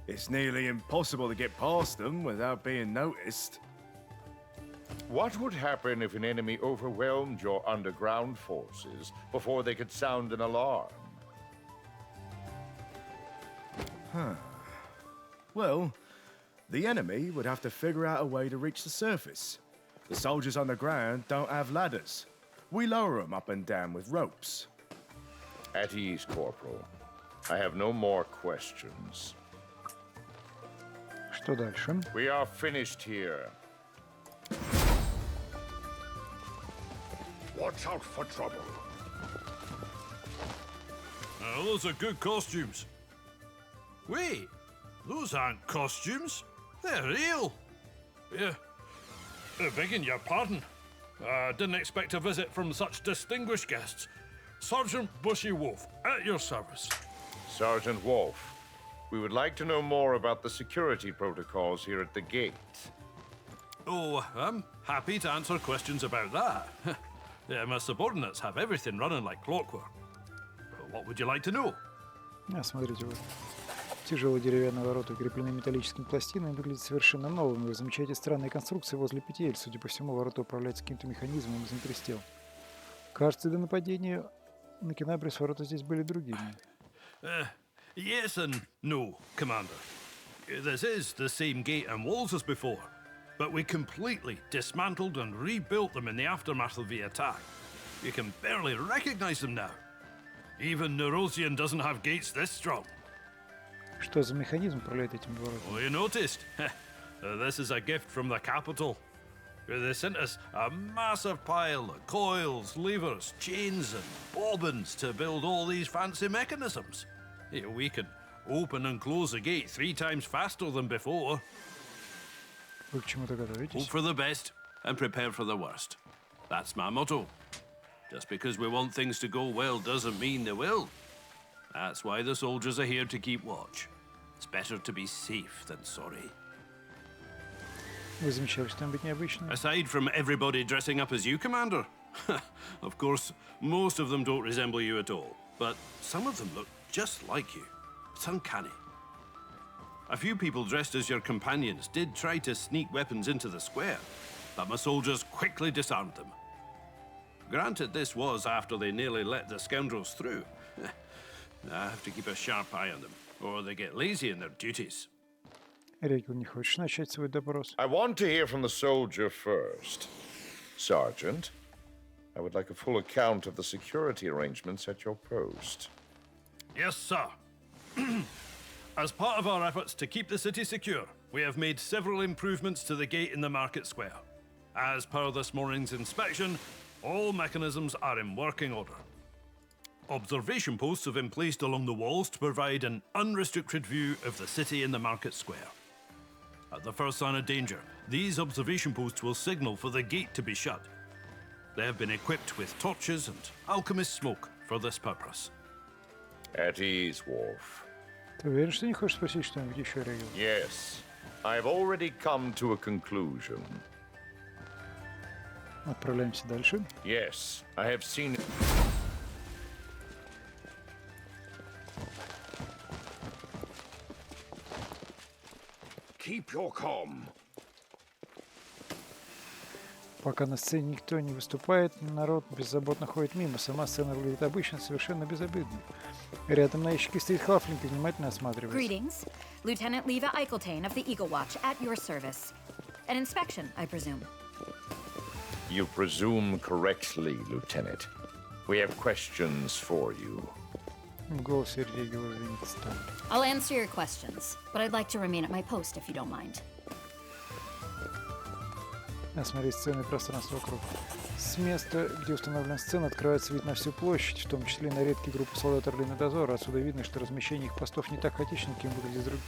It's nearly impossible to get past them without being noticed. What would happen if an enemy overwhelmed your underground forces before they could sound an alarm? Well, the enemy would have to figure out a way to reach the surface. The soldiers on the ground don't have ladders. We lower them up and down with ropes. At ease, Corporal. I have no more questions. Что дальше? We are finished here. Watch out for trouble. Now, those are good costumes. Wait, those aren't costumes. They're real. Yeah. Begging your pardon. Didn't expect a visit from such distinguished guests. Sergeant Bushy Wolf, at your service. Sergeant Wolf, we would like to know more about the security protocols here at the gate. Oh, I'm happy to answer questions about that. Yeah, my subordinates have everything running like clockwork. What would you like to know? Смотрите, вот. Тяжелые деревянные ворота, укрепленные металлическими пластинами, выглядят совершенно новыми. Вы замечаете странные конструкции возле петель. Судя по всему, ворота управляются каким-то механизмом изнутри стен. Кажется, до нападения на Кинабрис ворота здесь были другими. Yes and no, Commander. This is the same gate and walls as before, but we completely dismantled and rebuilt them in the aftermath of the attack. You can barely recognize them now. Even Neurosian doesn't have gates this strong. Что за механизм управляет этими воротами? Oh, you noticed? This is a gift from the capital. They sent us a massive pile of coils, levers, chains, and bobbins to build all these fancy mechanisms. We can open and close the gate 3 times faster than before. Вы к чему-то готовитесь? Hope for the best and prepare for the worst. That's my motto. Just because we want things to go well doesn't mean they will. That's why the soldiers are here to keep watch. It's better to be safe than sorry. Вы замечали что-нибудь необычное? Aside from everybody dressing up as you, Commander. Of course, most of them don't resemble you at all, but some of them look just like you. It's uncanny. A few people dressed as your companions did try to sneak weapons into the square, but my soldiers quickly disarmed them. Granted, this was after they nearly let the scoundrels through. I have to keep a sharp eye on them, or they get lazy in their duties. Региллу, не хочешь начать свой допрос? I want to hear from the soldier first. Sergeant, I would like a full account of the security arrangements at your post. Yes, sir. As part of our efforts to keep the city secure, we have made several improvements to the gate in the market square. As per this morning's inspection, all mechanisms are in working order. Observation posts have been placed along the walls to provide an unrestricted view of the city in the market square. At the first sign of danger, these observation posts will signal for the gate to be shut. They have been equipped with torches and alchemist smoke for this purpose. At ease, Worf. Ты уверен, что не хочешь спросить что-нибудь еще, Региллу? Yes, I have already come to a conclusion. Отправляемся дальше. Yes, I have seen... keep your calm. Пока на сцене никто не выступает, народ беззаботно ходит мимо. Сама сцена выглядит обычно, совершенно безобидно. Рядом на ящике стоит Хафлинг и внимательно осматривается. Greetings. Lieutenant Leva Eicheltane of the Eagle Watch at your service. An inspection, I presume. You presume correctly, Lieutenant. We have questions for you. В голосе Региллу звенит сталь. I'll answer your questions, but I'd like to remain at my post if you don't mind. Осмотреть сцены и пространство вокруг. С места, где установлена сцена, открывается вид на всю площадь, в том числе и на редкие группы солдат Орлиного дозора. Отсюда видно, что размещение их постов не так хаотично, каким выглядит с других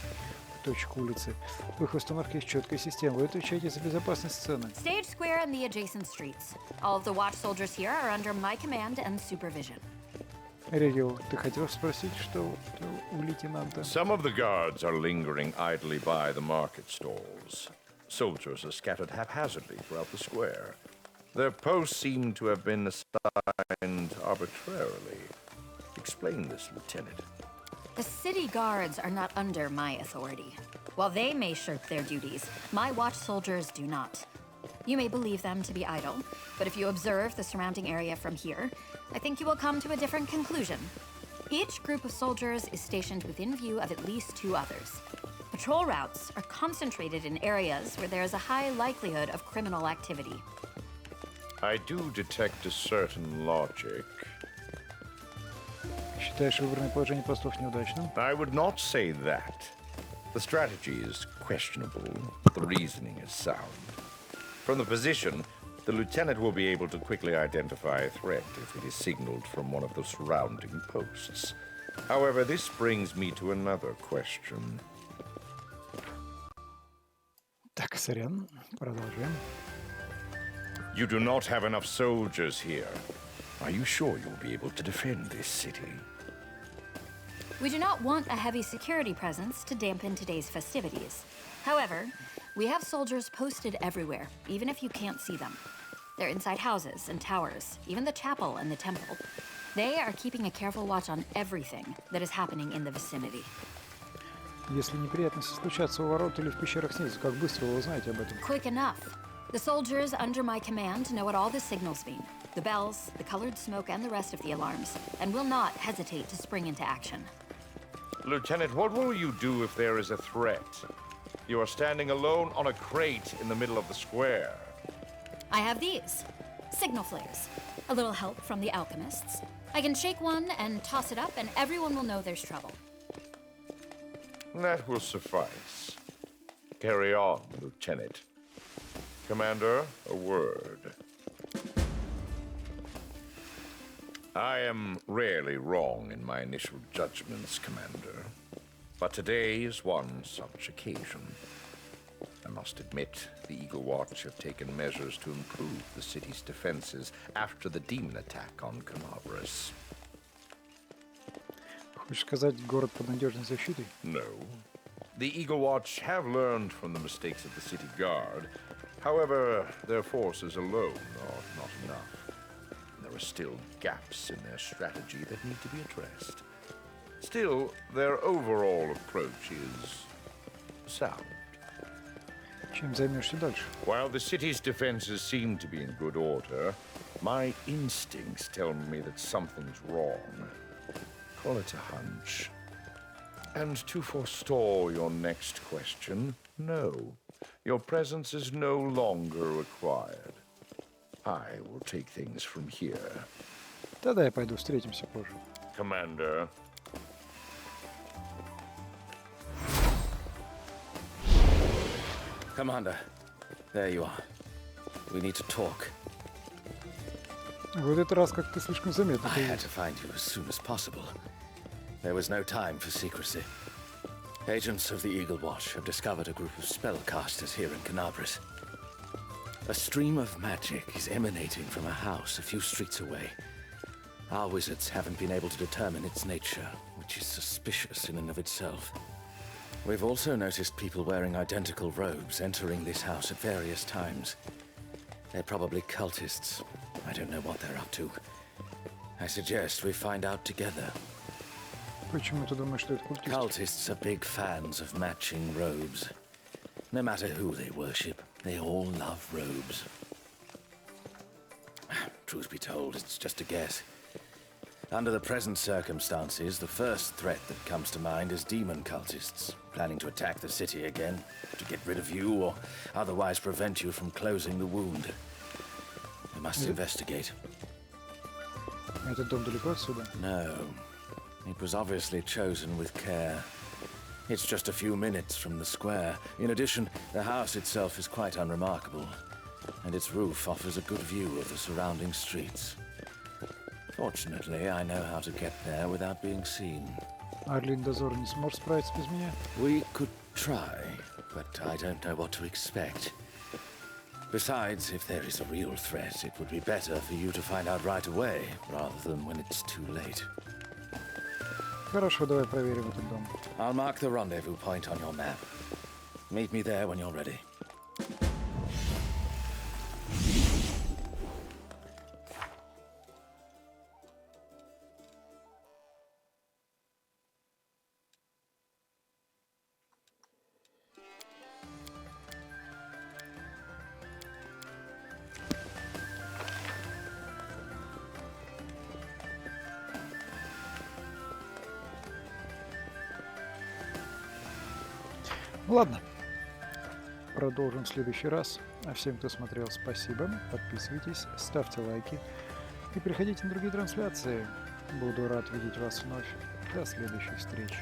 точек улицы. В их установке есть четкая система. Вы отвечаете за безопасность сцены. Stage Square and the adjacent streets. All of the watch soldiers here are under my command and supervision. Региллу, ты хотел спросить, что у лейтенанта? Some of the guards are lingering idly by the market stalls. Soldiers are scattered haphazardly throughout the square. Their posts seem to have been assigned arbitrarily. Explain this, Lieutenant. The city guards are not under my authority. While they may shirk their duties, my watch soldiers do not. You may believe them to be idle, but if you observe the surrounding area from here, I think you will come to a different conclusion. Each group of soldiers is stationed within view of at least two others. Patrol routes are concentrated in areas where there is a high likelihood of criminal activity. I do detect a certain logic. Считаешь выбранное положение постов неудачным? I would not say that. The strategy is questionable, but the reasoning is sound. From the position, the lieutenant will be able to quickly identify a threat if it is signaled from one of the surrounding posts. However, this brings me to another question. Так, сорян. Продолжим. You do not have enough soldiers here. Are you sure you'll be able to defend this city? We do not want a heavy security presence to dampen today's festivities. However, we have soldiers posted everywhere, even if you can't see them. They're inside houses and towers, even the chapel and the temple. They are keeping a careful watch on everything that is happening in the vicinity. Если неприятности случатся у ворот или в пещерах снизу, как быстро вы узнаете об этом? Quick enough. The soldiers under my command know what all the signals mean, the bells, the colored smoke, and the rest of the alarms, and will not hesitate to spring into action. Lieutenant, what will you do if there is a threat? You are standing alone on a crate in the middle of the square. I have these. Signal flares. A little help from the alchemists. I can shake one and toss it up, and everyone will know there's trouble. That will suffice. Carry on, Lieutenant. Commander, a word. I am rarely wrong in my initial judgments, Commander. But today is one such occasion. I must admit, the Eagle Watch have taken measures to improve the city's defenses after the demon attack on Canabras. Хочешь сказать, город под надежной защитой? No. The Eagle Watch have learned from the mistakes of the city guard. However, their forces alone are not enough. There are still gaps in their strategy that need to be addressed. Still, their overall approach is sound. Чем займешься дальше? While the city's defenses seem to be in good order, my instincts tell me that something's wrong. Call it a hunch. And to forestall your next question, no. Your presence is no longer required. I will take things from here. Тогда я пойду, встретимся позже. Commander. Commander, there you are. We need to talk. В этот раз как-то слишком заметно. I had to find you as soon as possible. There was no time for secrecy. Agents of the Eagle Watch have discovered a group of spellcasters here in Canabras. A stream of magic is emanating from a house a few streets away. Our wizards haven't been able to determine its nature, which is suspicious in and of itself. We've also noticed people wearing identical robes entering this house at various times. They're probably cultists. I don't know what they're up to. I suggest we find out together. Почему ты думаешь, что это культисты? Cultists are big fans of matching robes. No matter who they worship, they all love robes. Truth be told, it's just a guess. Under the present circumstances, the first threat that comes to mind is demon cultists, planning to attack the city again, to get rid of you or otherwise prevent you from closing the wound. We must investigate. Этот дом далеко отсюда? No. It was obviously chosen with care. It's just a few minutes from the square. In addition, the house itself is quite unremarkable, and its roof offers a good view of the surrounding streets. Fortunately, I know how to get there without being seen. Арлин Дозор не сможет справиться без меня? We could try, but I don't know what to expect. Besides, if there is a real threat, it would be better for you to find out right away, rather than when it's too late. Хорошо, давай проверим этот дом. I'll mark the rendezvous point on your map. Meet me there when you're ready. Ладно. Продолжим в следующий раз. А всем, кто смотрел, спасибо. Подписывайтесь, ставьте лайки и приходите на другие трансляции. Буду рад видеть вас вновь. До следующих встреч.